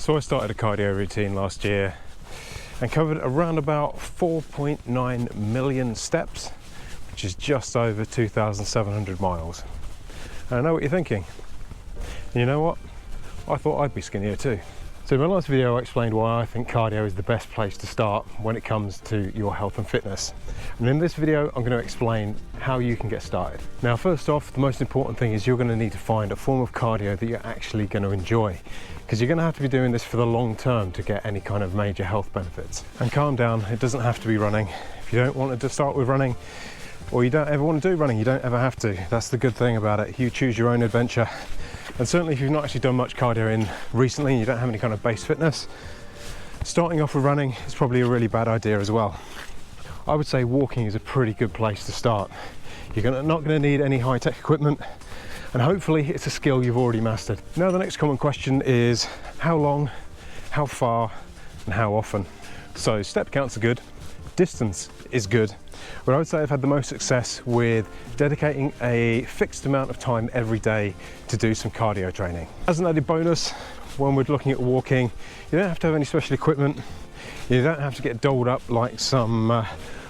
So I started a cardio routine last year and covered around about 4.9 million steps, which is just over 2,700 miles. And I know what you're thinking. And you know what? I thought I'd be skinnier too. So in my last video I explained why I think cardio is the best place to start when it comes to your health and fitness. And in this video I'm going to explain how you can get started. Now first off, the most important thing is you're going to need to find a form of cardio that you're actually going to enjoy, because you're going to have to be doing this for the long term to get any kind of major health benefits. And calm down, it doesn't have to be running. If you don't want to start with running, or you don't ever want to do running, you don't ever have to. That's the good thing about it. You choose your own adventure. And certainly if you've not actually done much cardio in recently and you don't have any kind of base fitness, starting off with running is probably a really bad idea as well. I would say walking is a pretty good place to start. You're not going to need any high-tech equipment, and hopefully it's a skill you've already mastered. Now the next common question is how long, how far, and how often. So step counts are good, distance is good, but I would say I've had the most success with dedicating a fixed amount of time every day to do some cardio training. As an added bonus, when we're looking at walking, you don't have to have any special equipment. You don't have to get dolled up like some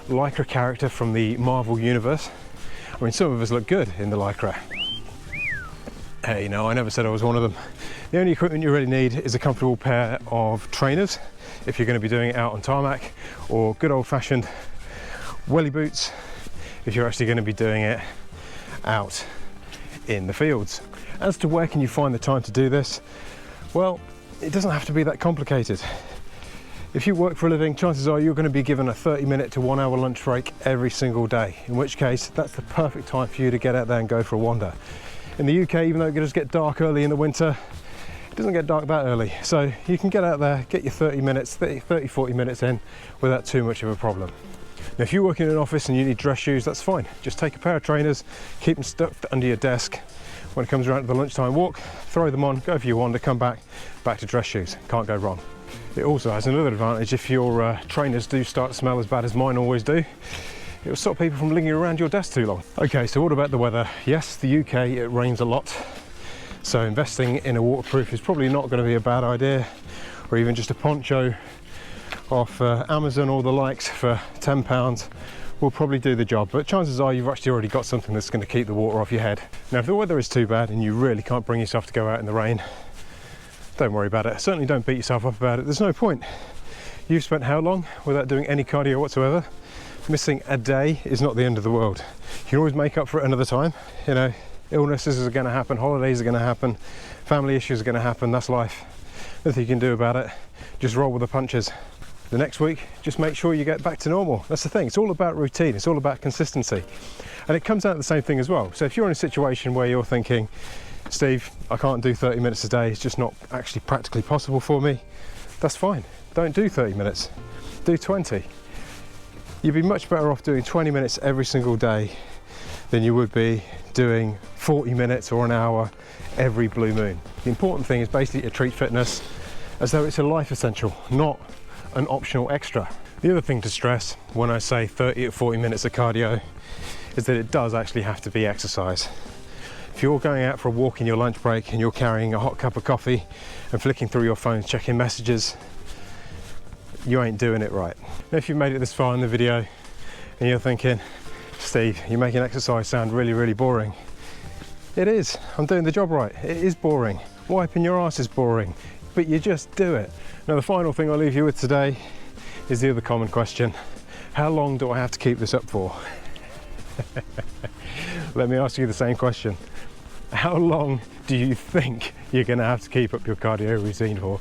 Lycra character from the Marvel universe. I mean, some of us look good in the Lycra. Hey, no, I never said I was one of them. The only equipment you really need is a comfortable pair of trainers if you're going to be doing it out on tarmac, or good old-fashioned welly boots if you're actually going to be doing it out in the fields. As to where can you find the time to do this, well, it doesn't have to be that complicated. If you work for a living, chances are you're going to be given a 30-minute to 1 hour lunch break every single day, in which case that's the perfect time for you to get out there and go for a wander. In the UK, even though it does get dark early in the winter, it doesn't get dark that early, so you can get out there, get your 40 minutes in without too much of a problem. Now, if you work in an office and you need dress shoes, that's fine. Just take a pair of trainers, keep them stuffed under your desk. When it comes around to the lunchtime walk, throw them on, go for your wander, come back to dress shoes. Can't go wrong. It also has another advantage. If your trainers do start to smell as bad as mine always do, it will stop people from lingering around your desk too long. Okay, so what about the weather? Yes, the UK, it rains a lot. So investing in a waterproof is probably not going to be a bad idea, or even just a poncho off Amazon or the likes for £10 will probably do the job. But chances are you've actually already got something that's going to keep the water off your head. Now, if the weather is too bad and you really can't bring yourself to go out in the rain, don't worry about it. Certainly don't beat yourself up about it. There's no point. You've spent how long without doing any cardio whatsoever? Missing a day is not the end of the world. You can always make up for it another time. You know, illnesses are going to happen, holidays are going to happen, family issues are going to happen. That's life. Nothing you can do about it. Just roll with the punches. The next week, just make sure you get back to normal. That's the thing. It's all about routine. It's all about consistency. And it comes out to the same thing as well. So if you're in a situation where you're thinking, Steve, I can't do 30 minutes a day, it's just not actually practically possible for me, that's fine. Don't do 30 minutes. Do 20. You'd be much better off doing 20 minutes every single day than you would be doing 40 minutes or an hour every blue moon. The important thing is basically to treat fitness as though it's a life essential, not an optional extra. The other thing to stress when I say 30 to 40 minutes of cardio is that it does actually have to be exercise. If you're going out for a walk in your lunch break and you're carrying a hot cup of coffee and flicking through your phone, checking messages, you ain't doing it right. Now, if you've made it this far in the video and you're thinking, Steve, you're making exercise sound really, really boring. It is. I'm doing the job right. It is boring. Wiping your ass is boring, but you just do it. Now, the final thing I'll leave you with today is the other common question. How long do I have to keep this up for? Let me ask you the same question. How long do you think you're going to have to keep up your cardio routine for?